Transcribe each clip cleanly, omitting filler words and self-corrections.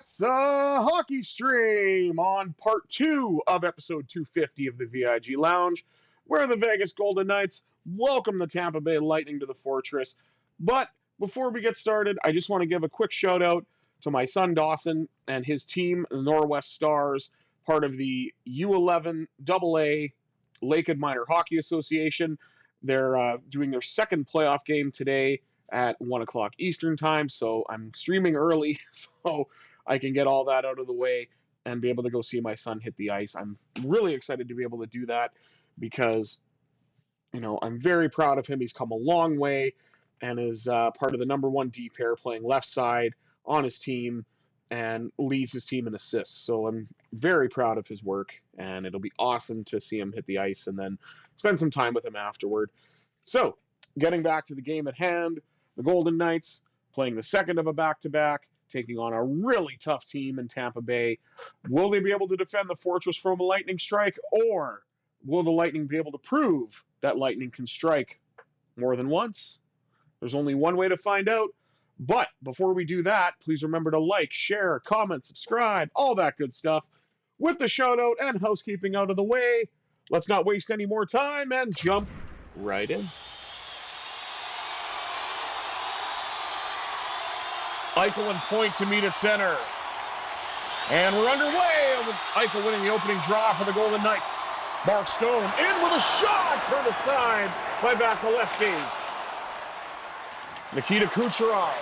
It's a hockey stream on part 2 of episode 250 of the VIG Lounge, where the Vegas Golden Knights welcome the Tampa Bay Lightning to the Fortress. But before we get started, I just want to give a quick shout out to my son Dawson and his team, the Norwest Stars, part of the U11 AA Lakewood Minor Hockey Association. They're doing their second playoff game today at 1 o'clock Eastern time, so I'm streaming early so I can get all that out of the way and be able to go see my son hit the ice. I'm really excited to be able to do that because, I'm very proud of him. He's come a long way and is part of the number one D pair playing left side on his team and leads his team in assists. So I'm very proud of his work, and it'll be awesome to see him hit the ice and then spend some time with him afterward. So, getting back to the game at hand, the Golden Knights playing the second of a back-to-back, taking on a really tough team in Tampa Bay. Will they be able to defend the Fortress from a lightning strike, or will the Lightning be able to prove that Lightning can strike more than once? There's only one way to find out. But before we do that, please remember to like, share, comment, subscribe, all that good stuff. With the shout out and housekeeping out of the way, let's not waste any more time and jump right in. Eichel and Point to meet at center. And we're underway with Eichel winning the opening draw for the Golden Knights. Mark Stone in with a shot, turned aside by Vasilevsky. Nikita Kucherov.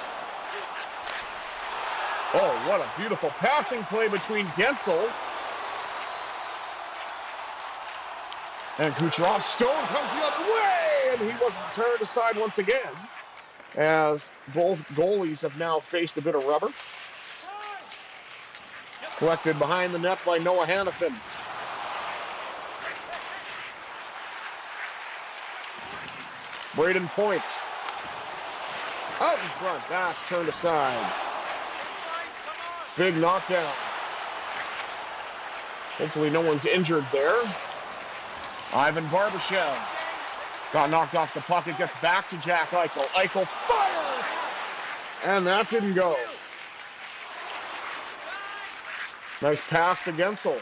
Oh, what a beautiful passing play between Gensel and Kucherov. Stone comes the other way, and he wasn't turned aside once again, as both goalies have now faced a bit of rubber. Collected behind the net by Noah Hannafin. Braden Point. Out in front, that's turned aside. Big knockdown. Hopefully no one's injured there. Ivan Barbashev got knocked off the puck. It gets back to Jack Eichel. Eichel fires! And that didn't go. Nice pass to Gensel.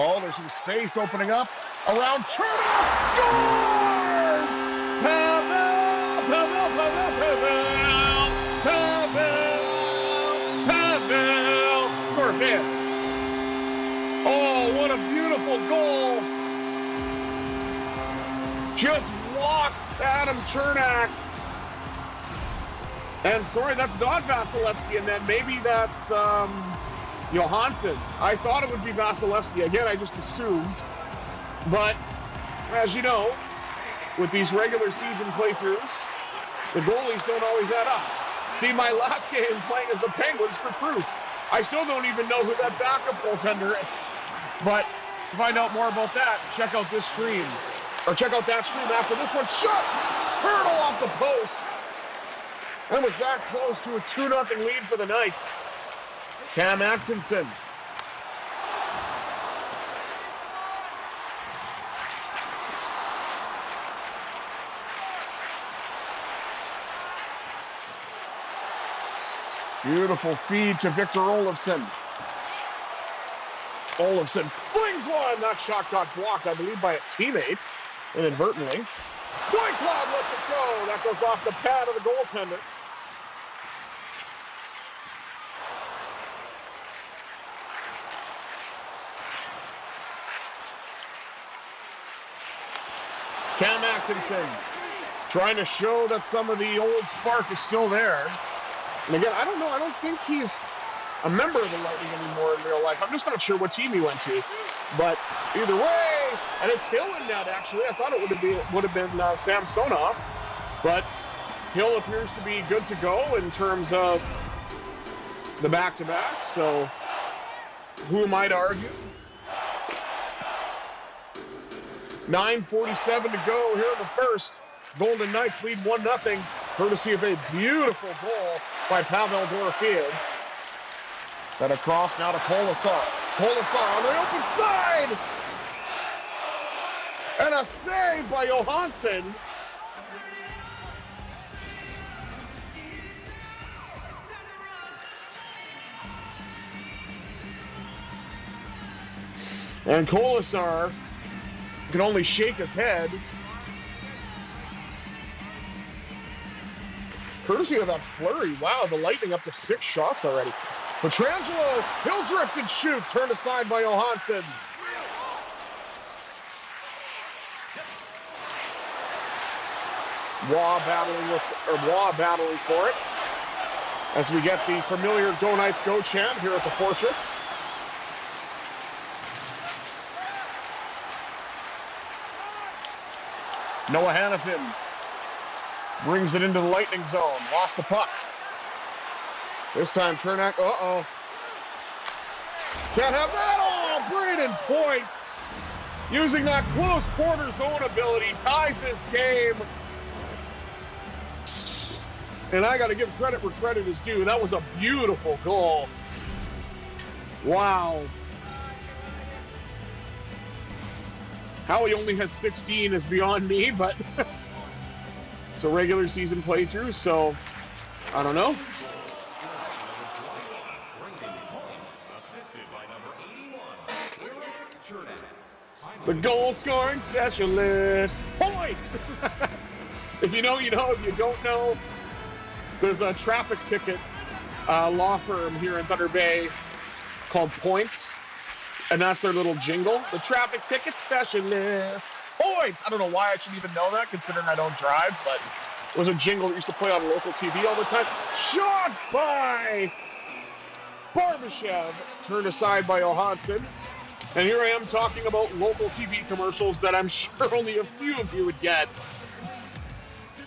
Oh, there's some space opening up around Chernoff. Scores! Pavel! Perfect. Oh, what a beautiful goal. Just walks Adam Chernak. And sorry, that's not Vasilevsky, and then maybe that's Johansson. I thought it would be Vasilevsky. Again, I just assumed. But, as you know, with these regular season playthroughs, the goalies don't always add up. See my last game playing as the Penguins for proof. I still don't even know who that backup goaltender is. But to find out more about that, check out this stream. Or check out that stream after this one. Shot! Hurdle off the post. And was that close to a 2-0 lead for the Knights. Cam Atkinson. Beautiful feed to Victor Olofsson. Olofsson flings one. That shot got blocked, I believe, by a teammate inadvertently. Whitecloud lets it go. That goes off the pad of the goaltender. Cam Atkinson trying to show that some of the old spark is still there. And again, I don't know. I don't think he's a member of the Lightning anymore in real life. I'm just not sure what team he went to. But either way, and it's Hill in net, actually. I thought it would have been Samsonov. But Hill appears to be good to go in terms of the back-to-back. So who am I to argue? 9:47 to go here in the first. Golden Knights lead 1-0, courtesy of a beautiful goal by Pavel Dorofeev. Then across now to Kolasov. Kolasar on the open side! And a save by Johansson. And Kolasar can only shake his head. Courtesy of that flurry. Wow, the Lightning up to 6 shots already. Pietrangelo, he'll drift and shoot. Turned aside by Johansson. Waugh battling for it. As we get the familiar Go Knights Go chant here at the Fortress. Noah Hannafin brings it into the Lightning zone. Lost the puck. This time Chernak, can't have that. Oh, Braden Point, using that close quarter zone ability, ties this game. And I got to give credit where credit is due. That was a beautiful goal. Wow. How he only has 16 is beyond me, but it's a regular season playthrough, so I don't know. The goal scoring specialist, Point! If you know, you know. If you don't know, there's a traffic ticket law firm here in Thunder Bay called Points. And that's their little jingle. The traffic ticket specialist. Points! I don't know why I should even know that, considering I don't drive, but it was a jingle that used to play on local TV all the time. Shot by Barbashev. Turned aside by Johansson. And here I am talking about local TV commercials that I'm sure only a few of you would get.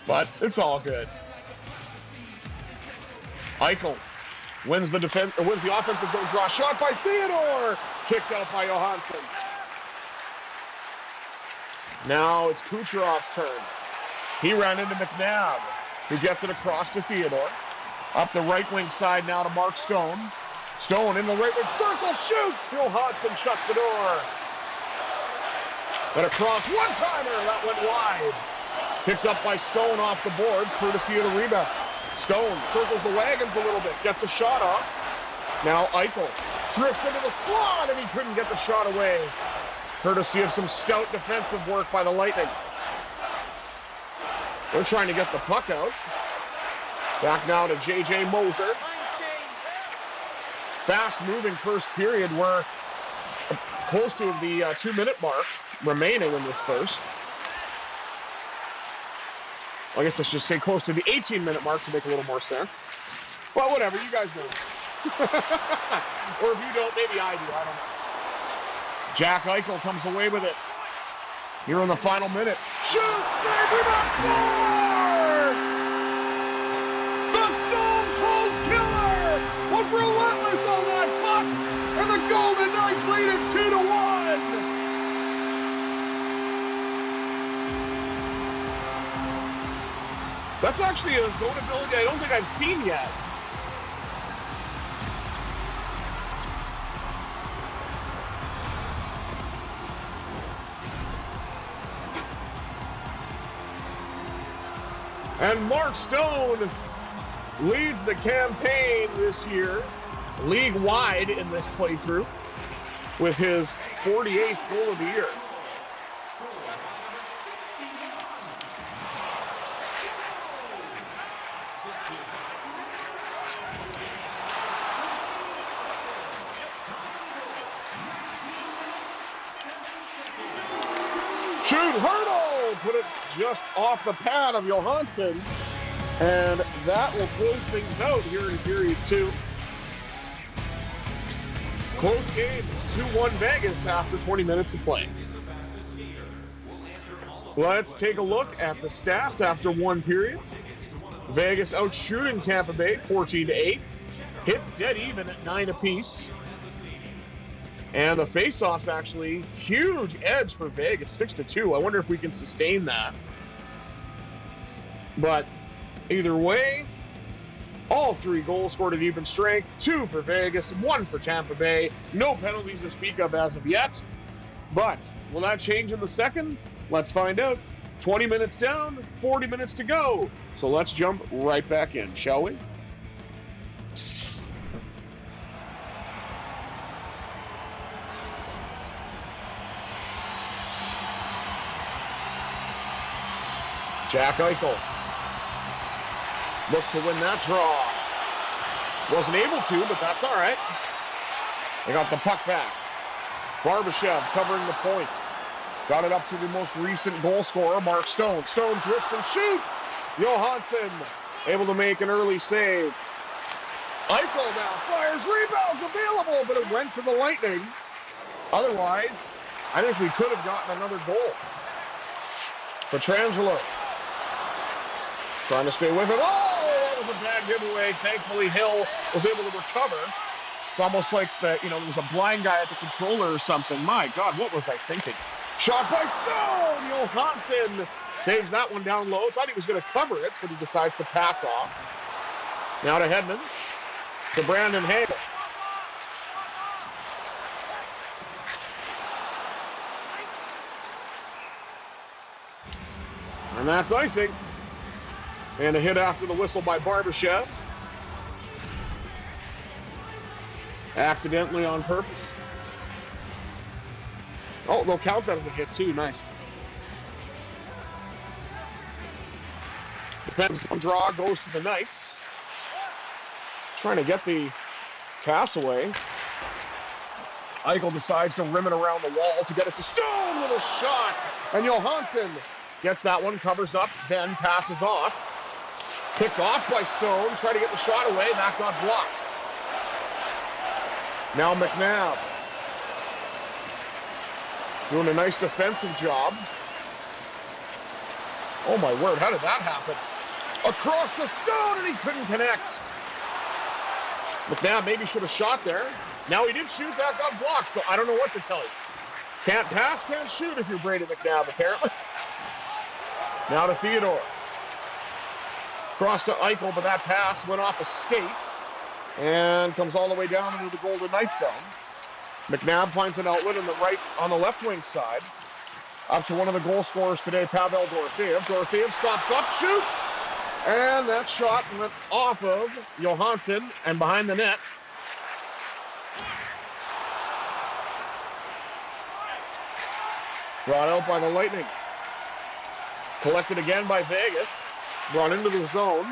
But it's all good. Eichel wins the offensive zone draw. Shot by Theodore. Kicked out by Johansson. Now it's Kucherov's turn. He ran into McNabb, who gets it across to Theodore. Up the right wing side now to Mark Stone. Stone in the right wing circle, shoots! Johansson shuts the door. And across, one-timer, that went wide. Picked up by Stone off the boards, courtesy of the rebound. Stone circles the wagons a little bit, gets a shot off. Now Eichel drifts into the slot, and he couldn't get the shot away. Courtesy of some stout defensive work by the Lightning. They're trying to get the puck out. Back now to J.J. Moser. Fast-moving first period. We're close to the 2-minute mark remaining in this first. I guess I should say close to the 18-minute mark to make a little more sense. But whatever, you guys know. Or if you don't, maybe I do. I don't know. Jack Eichel comes away with it. Here in the final minute. Shoot! Save! Rebound! Score! The Stone Cold Killer was relentless on that puck, and the Golden Knights lead it 2-1. That's actually a zone ability I don't think I've seen yet. And Mark Stone leads the campaign this year, league-wide in this playthrough, with his 48th goal of the year. Shoot, hurdle! Put it just off the pad of Johansson. And that will close things out here in period 2. Close game. It's 2-1 Vegas after 20 minutes of play. Let's take a look at the stats after one period. Vegas out shooting Tampa Bay 14-8. Hits dead even at 9 apiece. And the faceoffs actually huge edge for Vegas, 6-2. I wonder if we can sustain that. But either way, All 3 goals scored at even strength, 2 for Vegas, 1 for Tampa Bay. No penalties to speak of as of yet. But will that change in the second? Let's find out. 20 minutes down, 40 minutes to go. So let's jump right back in, shall we? Jack Eichel looked to win that draw. Wasn't able to, but that's all right. They got the puck back. Barbashev covering the point. Got it up to the most recent goal scorer, Mark Stone. Stone drifts and shoots. Johansson able to make an early save. Eichel now fires, rebounds available, but it went to the Lightning. Otherwise, I think we could have gotten another goal. Pietrangelo trying to stay with it. Oh, that was a bad giveaway. Thankfully, Hill was able to recover. It's almost like there was a blind guy at the controller or something. My God, what was I thinking? Shot by Stone! Johansson saves that one down low. Thought he was going to cover it, but he decides to pass off. Now to Hedman. To Brandon Hagel. And that's icing. And a hit after the whistle by Barbashev. Accidentally on purpose. Oh, they'll count that as a hit too. Nice. Depends on draw, goes to the Knights. Trying to get the pass away. Eichel decides to rim it around the wall to get it to Stone with a shot. And Johansson gets that one, covers up, then passes off. Picked off by Stone, tried to get the shot away, that got blocked. Now McNabb. Doing a nice defensive job. Oh my word, how did that happen? Across the Stone, and he couldn't connect. McNabb maybe should have shot there. Now he did shoot, that got blocked, so I don't know what to tell you. Can't pass, can't shoot if you're Brady McNabb, apparently. Now to Theodore. Cross to Eichel, but that pass went off a skate and comes all the way down into the Golden Knights zone. McNabb finds an outlet on the left wing side. Up to one of the goal scorers today, Pavel Dorofeev. Dorofeev stops up, shoots, and that shot went off of Johansson and behind the net. Brought out by the Lightning. Collected again by Vegas. Brought into the zone.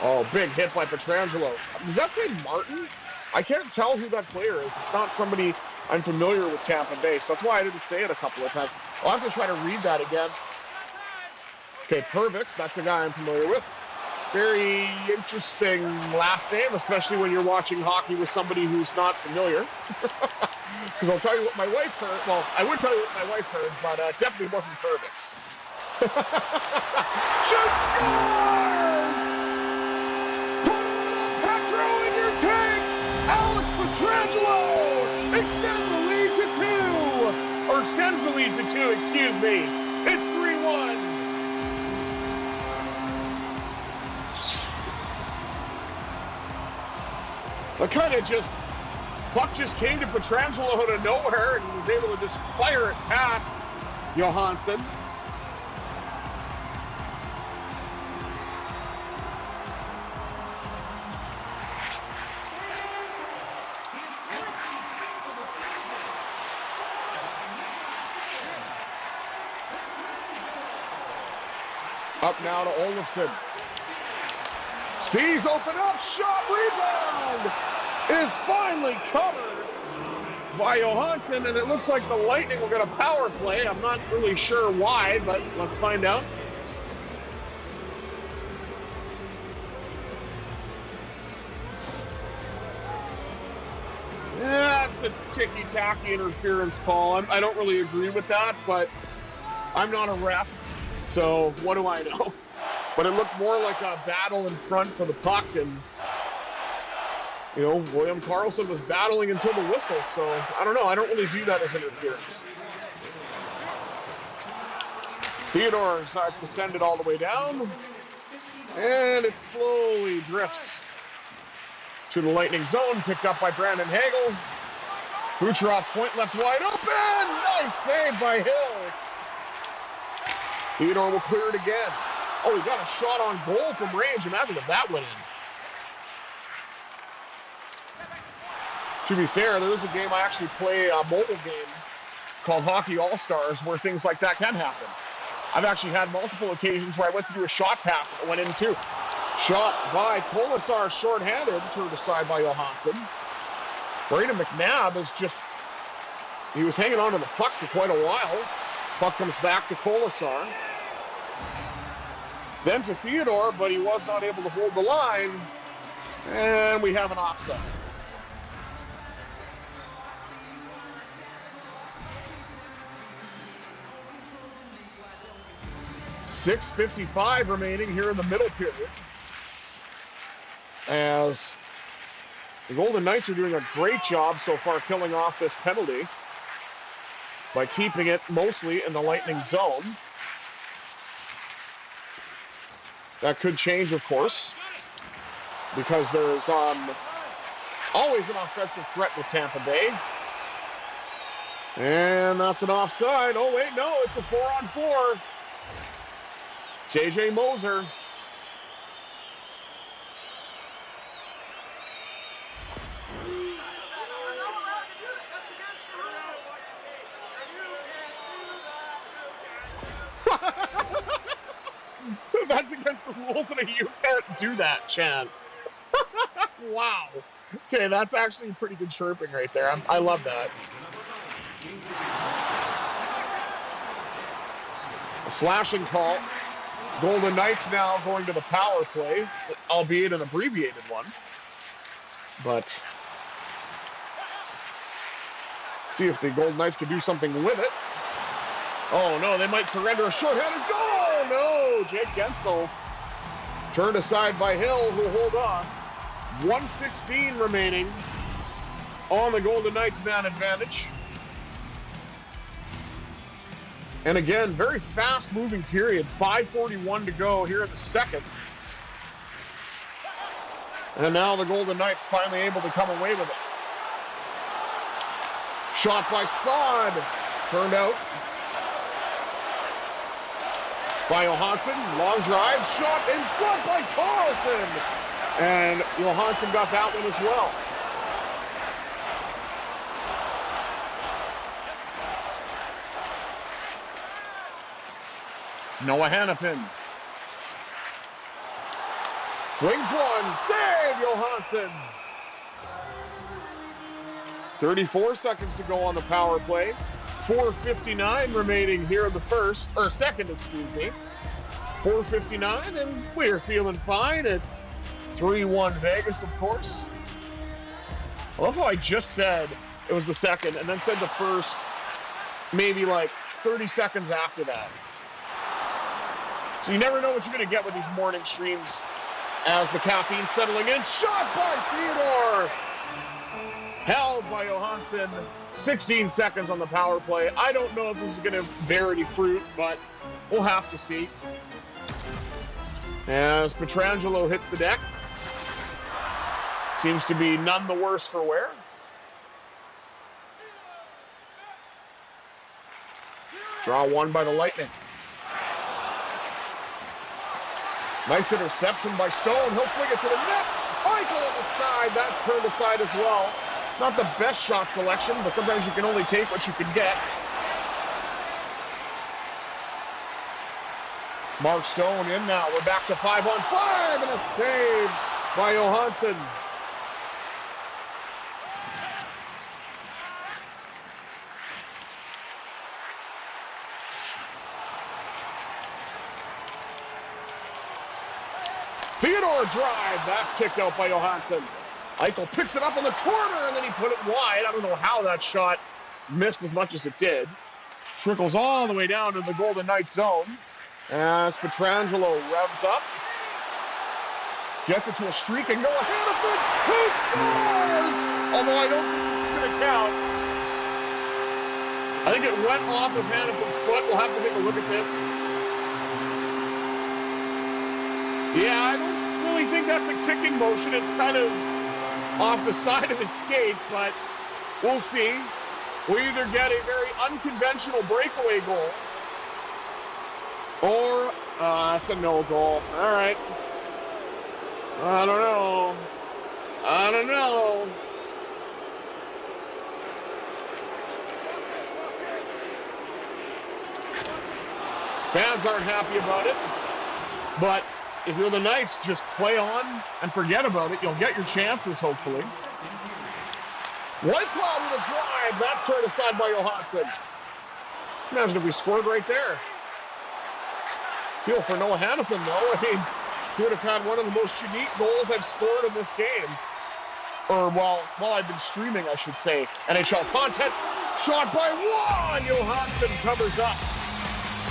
Oh, big hit by Pietrangelo. Does that say Martin? I can't tell who that player is. It's not somebody I'm familiar with Tampa Bay, so that's why I didn't say it a couple of times. I'll have to try to read that again. Okay, Pervix, that's a guy I'm familiar with. Very interesting last name, especially when you're watching hockey with somebody who's not familiar. Because I'll tell you what my wife heard. Well, I would tell you what my wife heard, but definitely wasn't Pervix. Shoot scores! Put a little Petro in your tank! Alex Pietrangelo extends the lead to 2! Or extends the lead to 2, excuse me. It's 3-1. The kind of puck just came to Pietrangelo out of nowhere, and he was able to just fire it past Johansson. Up now to Olofsson. Sees open up, shot, rebound is finally covered by Johansson, and it looks like the Lightning will get a power play. I'm not really sure why, but let's find out. That's a ticky-tacky interference call. I don't really agree with that, but I'm not a ref, so what do I know? But it looked more like a battle in front for the puck, and William Karlsson was battling until the whistle, so I don't know. I don't really view that as interference. Theodore decides to send it all the way down, and it slowly drifts to the Lightning zone, picked up by Brandon Hagel. Kucherov point left wide open. Nice save by Hill. Theodore will clear it again. Oh, he got a shot on goal from range. Imagine if that went in. To be fair, there is a game I actually play, a mobile game called Hockey All-Stars, where things like that can happen. I've actually had multiple occasions where I went to do a shot pass that went in too. Shot by Kolasar, shorthanded, turned aside by Johansson. Braden McNabb is just, he was hanging on to the puck for quite a while. Puck comes back to Kolasar. Then to Theodore, but he was not able to hold the line. And we have an offside. .6:55 remaining here in the middle period, as the Golden Knights are doing a great job so far killing off this penalty by keeping it mostly in the Lightning zone. That could change, of course, because there's always an offensive threat with Tampa Bay. And that's an offside. Oh, wait, no, it's a 4-on-4. J.J. Moser. That's against the rules and you can't do that, Chan. Wow. Okay, that's actually pretty good chirping right there. I love that. A slashing call. Golden Knights now going to the power play, albeit an abbreviated one. But see if the Golden Knights can do something with it. Oh no, they might surrender a shorthanded goal. No, Jake Gensel turned aside by Hill, who hold on. 1:16 remaining on the Golden Knights man advantage. And again, very fast-moving period. 5:41 to go here in the second. And now the Golden Knights finally able to come away with it. Shot by Saad. Turned out by Johansson. Long drive. Shot in front by Carlson. And Johansson got that one as well. Noah Hannafin flings one, save Johansson. 34 seconds to go on the power play. 4:59 remaining here in the second, excuse me. 4:59, and we're feeling fine. It's 3-1 Vegas, of course. I love how I just said it was the second, and then said the first maybe like 30 seconds after that. So you never know what you're going to get with these morning streams as the caffeine settling in. Shot by Theodore. Held by Johansson. 16 seconds on the power play. I don't know if this is going to bear any fruit, but we'll have to see. As Pietrangelo hits the deck. Seems to be none the worse for wear. Draw one by the Lightning. Nice interception by Stone. He'll fling it to the net. Eichel on the side. That's turned aside as well. Not the best shot selection, but sometimes you can only take what you can get. Mark Stone in now. We're back to 5-on-5 and a save by Johansson. Theodore drive. That's kicked out by Johansson. Eichel picks it up in the corner, and then he put it wide. I don't know how that shot missed as much as it did. Trickles all the way down to the Golden Knights zone as Pietrangelo revs up. Gets it to a streak and Noah Hannafin, who scores! Although I don't think this is going to count. I think it went off of Hannafin's foot. We'll have to take a look at this. Yeah, I don't really think that's a kicking motion. It's kind of off the side of his skate, but we'll see. We either get a very unconventional breakaway goal, or that's a no goal. All right. I don't know. Fans aren't happy about it, but if you're the Knights, just play on and forget about it. You'll get your chances, hopefully. White Cloud with a drive. That's turned aside by Johansson. Imagine if we scored right there. Feel for Noah Hannafin, though. I mean, he would have had one of the most unique goals I've scored in this game. Or while I've been streaming, I should say. NHL content. Shot by one. Johansson covers up.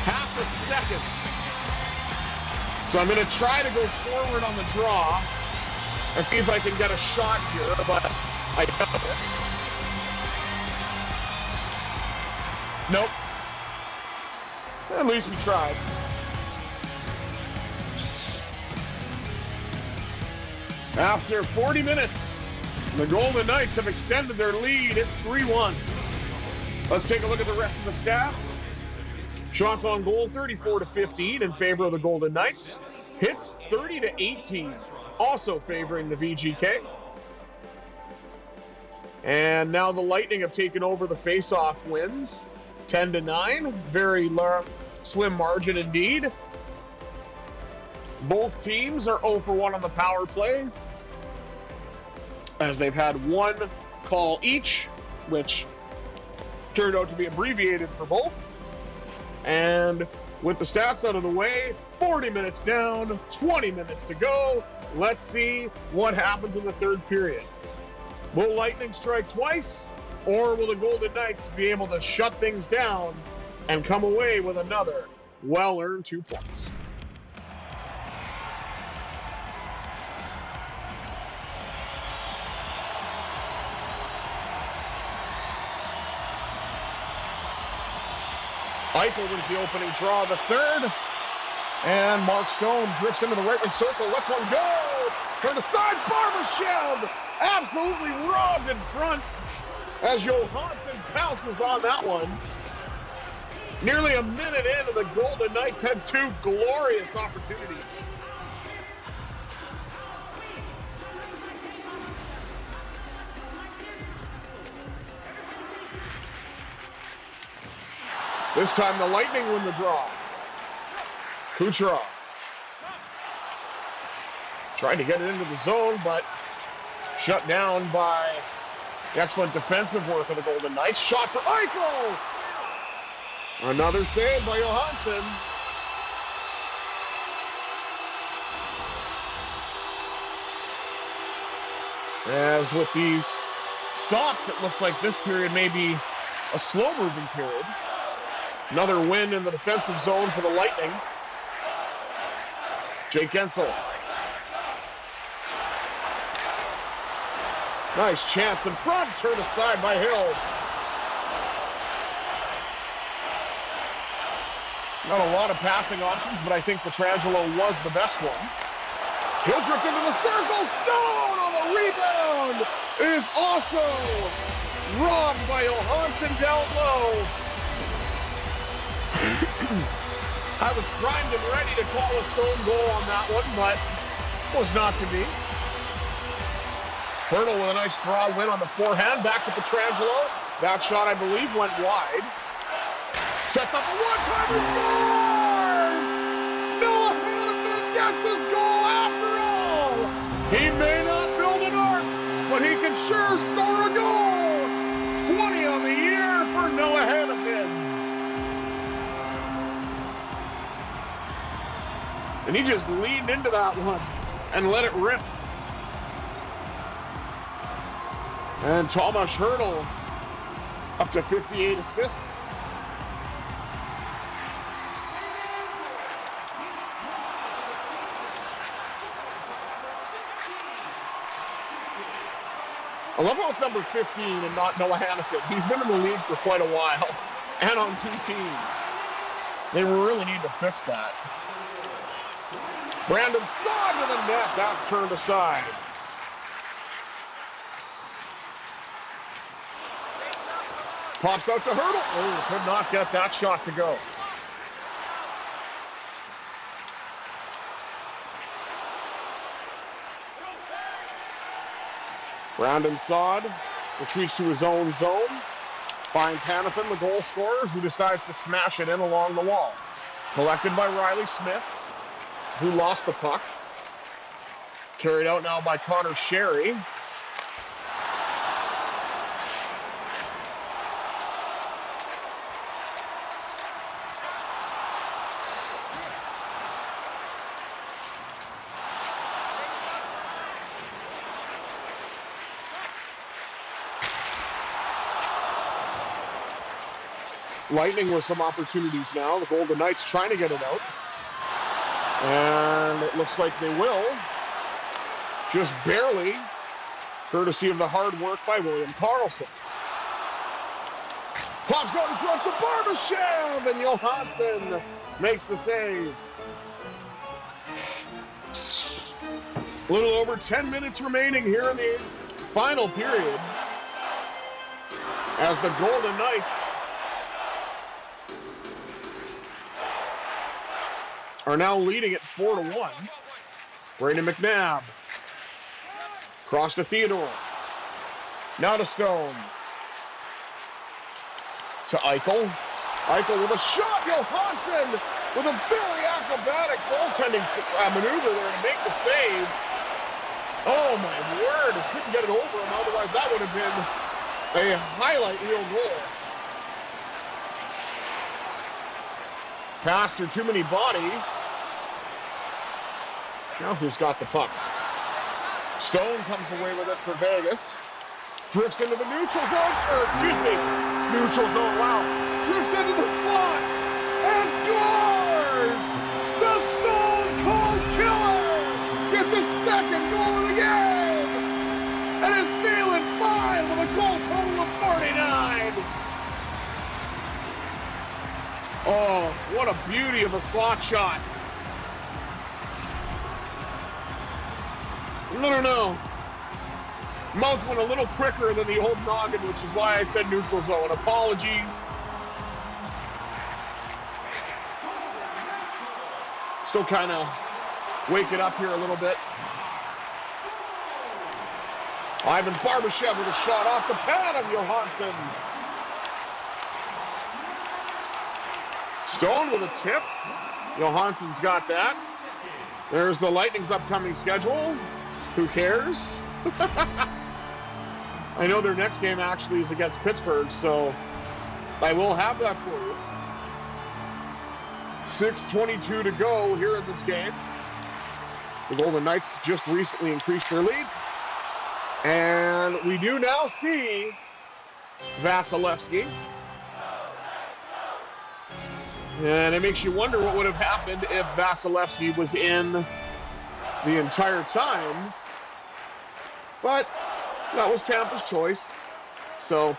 Half a second. So I'm going to try to go forward on the draw and see if I can get a shot here, but I doubt it. Nope. At least we tried. After 40 minutes, the Golden Knights have extended their lead. It's 3-1. Let's take a look at the rest of the stats. Shots on goal, 34-15 in favor of the Golden Knights. Hits, 30-18, also favoring the VGK. And now the Lightning have taken over the face-off wins, 10-9. Very slim margin indeed. Both teams are 0 for 1 on the power play, as they've had one call each, which turned out to be abbreviated for both. And with the stats out of the way, 40 minutes down, 20 minutes to go. Let's see what happens in the third period. Will Lightning strike twice, or will the Golden Knights be able to shut things down and come away with another well-earned 2 points? Eichel wins the opening draw, the third. And Mark Stone drifts into the right wing circle, lets one go. Turned aside, Barbashev absolutely robbed in front as Johansson pounces on that one. Nearly a minute in, and the Golden Knights had 2 glorious opportunities. This time the Lightning win the draw. Kucherov trying to get it into the zone, but shut down by the excellent defensive work of the Golden Knights. Shot for Eichel! Another save by Johansson. As with these stops, it looks like this period may be a slow-moving period. Another win in the defensive zone for the Lightning. Jake Gensel. Nice chance in front, turned aside by Hill. Not a lot of passing options, but I think Pietrangelo was the best one. He'll drift into the circle. Stone on the rebound is also robbed by Johansson down low. I was primed and ready to call a Stone goal on that one, but was not to be. Hurdle with a nice draw win on the forehand. Back to Pietrangelo. That shot, I believe, went wide. Sets up a one-timer, scores! Noah Hannafin gets his goal after all! He may not build an arc, but he can sure score a goal! 20 on the year for Noah Hannafin. And he just leaned into that one and let it rip. And Tomas Hertl up to 58 assists. I love how it's number 15 and not Noah Hannafin. He's been in the league for quite a while and on 2 teams. They really need to fix that. Brandon Saad to the net. That's turned aside. Pops out to Hurdle. Oh, could not get that shot to go. Brandon Saad retreats to his own zone. Finds Hannafin, the goal scorer, who decides to smash it in along the wall. Collected by Riley Smith, who lost the puck. Carried out now by Connor Sherry. Lightning with some opportunities now. The Golden Knights trying to get it out. And it looks like they will. Just barely. Courtesy of the hard work by William Karlsson. Pops out in front to Barbashev, and Johansson makes the save. A little over 10 minutes remaining here in the final period as the Golden Knights are now leading it 4-1. Brayden McNabb. Cross to Theodore. Now to Stone. To Eichel. Eichel with a shot. Johansson with a very acrobatic goaltending maneuver there to make the save. Oh my word. Couldn't get it over him. Otherwise that would have been a highlight reel goal. Passed through too many bodies. Now who's got the puck? Stone comes away with it for Vegas. Drifts into the neutral zone, neutral zone, wow. Drifts into the slot and scores! The Stone Cold Killer gets his second goal of the game and is feeling fine with a goal total of 49. Oh, what a beauty of a slot shot. I don't know. Mouth went a little quicker than the old noggin, which is why I said neutral zone. Apologies. Still kind of waking up here a little bit. Ivan Barbashev with a shot off the pad of Johansson. Stone with a tip. Johansson's got that. There's the Lightning's upcoming schedule. Who cares? I know their next game actually is against Pittsburgh, so I will have that for you. 6:22 to go here in this game. The Golden Knights just recently increased their lead. And we do now see Vasilevsky. And it makes you wonder what would have happened if Vasilevsky was in the entire time. But that was Tampa's choice, so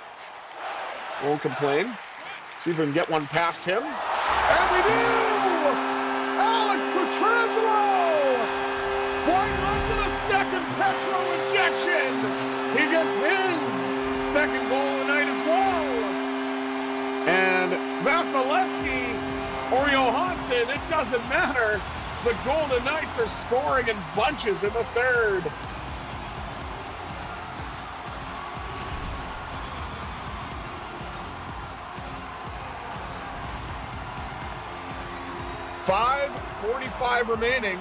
won't complain. See if we can get one past him. And we do! Alex Pietrangelo! Point up to the second Petro injection! He gets his second goal of the night as well. And Vasilevsky or Johansson, it doesn't matter. The Golden Knights are scoring in bunches in the third. .45 remaining,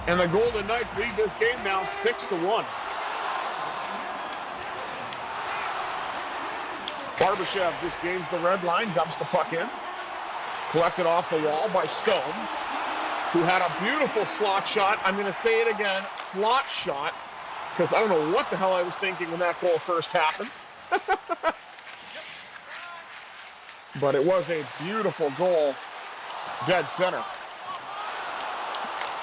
and the Golden Knights lead this game now 6-1. Barbashev just gains the red line, dumps the puck in. Collected off the wall by Stone, who had a beautiful slot shot. I'm going to say it again, slot shot, because I don't know what the hell I was thinking when that goal first happened. But it was a beautiful goal, dead center.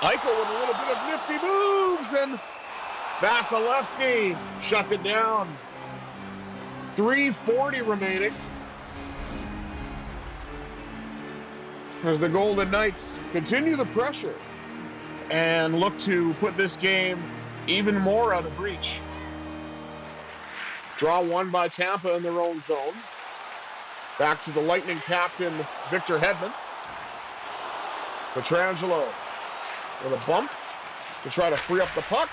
Eichel with a little bit of nifty moves, and Vasilevsky shuts it down. 3:40 remaining as the Golden Knights continue the pressure and look to put this game even more out of reach. Draw one by Tampa in their own zone. Back to the Lightning captain, Victor Hedman. Pietrangelo with a bump to try to free up the puck.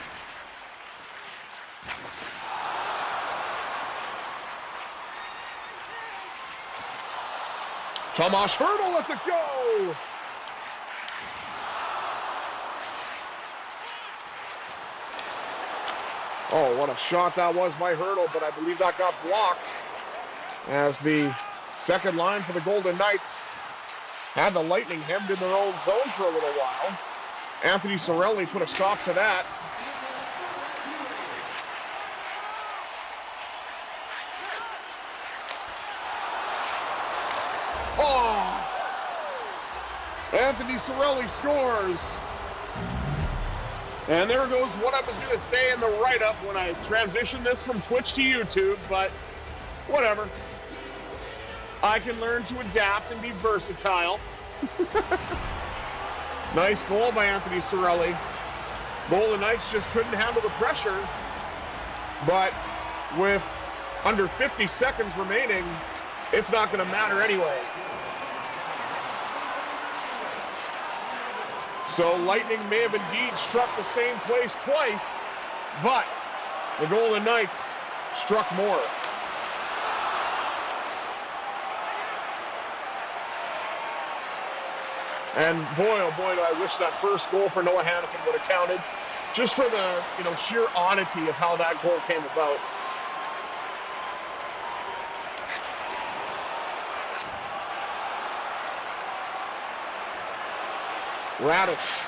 Tomas Hertl lets it go! Oh, what a shot that was by Hertl, but I believe that got blocked as the second line for the Golden Knights had the Lightning hemmed in their own zone for a little while. Anthony Cirelli put a stop to that. Oh! Anthony Cirelli scores. And there goes what I was going to say in the write-up when I transitioned this from Twitch to YouTube, but whatever. I can learn to adapt and be versatile. Nice goal by Anthony Cirelli. Golden Knights just couldn't handle the pressure, but with under 50 seconds remaining, it's not going to matter anyway. So Lightning may have indeed struck the same place twice, but the Golden Knights struck more. And boy, oh boy, do I wish that first goal for Noah Hanifin would have counted, just for the sheer oddity of how that goal came about. Radish.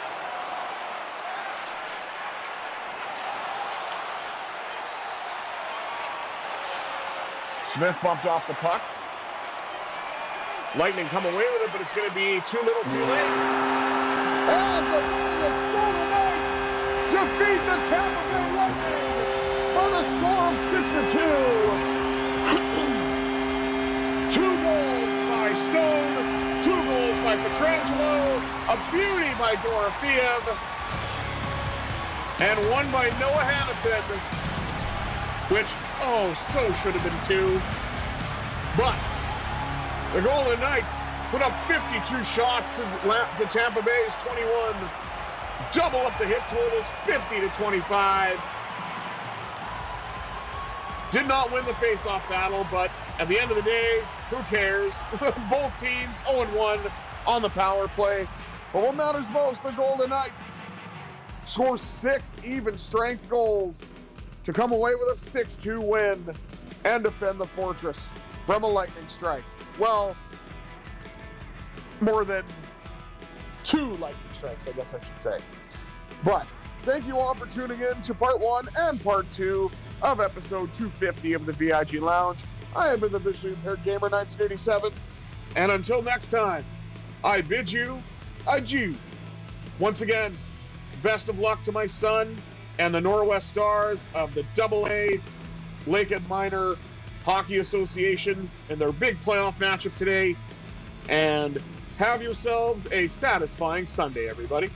Smith bumped off the puck. Lightning come away with it, but it's going to be too little too late. As the Vegas Golden Knights defeat the Tampa Bay Lightning by the score of 6-2. 2 goals by Stone. 2 goals by Pietrangelo, a beauty by Dorofeev, and 1 by Noah Hanifin, which, so should have been 2. But the Golden Knights put up 52 shots to Tampa Bay's 21, double up the hit totals, 50-25. Did not win the face-off battle, but at the end of the day, who cares? Both teams 0-1 on the power play. But what matters most, the Golden Knights score 6 even-strength goals to come away with a 6-2 win and defend the Fortress from a lightning strike. Well, more than 2 lightning strikes, I guess I should say. But thank you all for tuning in to part 1 and part 2 of episode 250 of the VIG Lounge. I have been the visually impaired gamer 1987, and until next time, I bid you adieu. Once again, best of luck to my son and the Norwest Stars of the AA Lakehead Minor Hockey Association in their big playoff matchup today, and have yourselves a satisfying Sunday, everybody.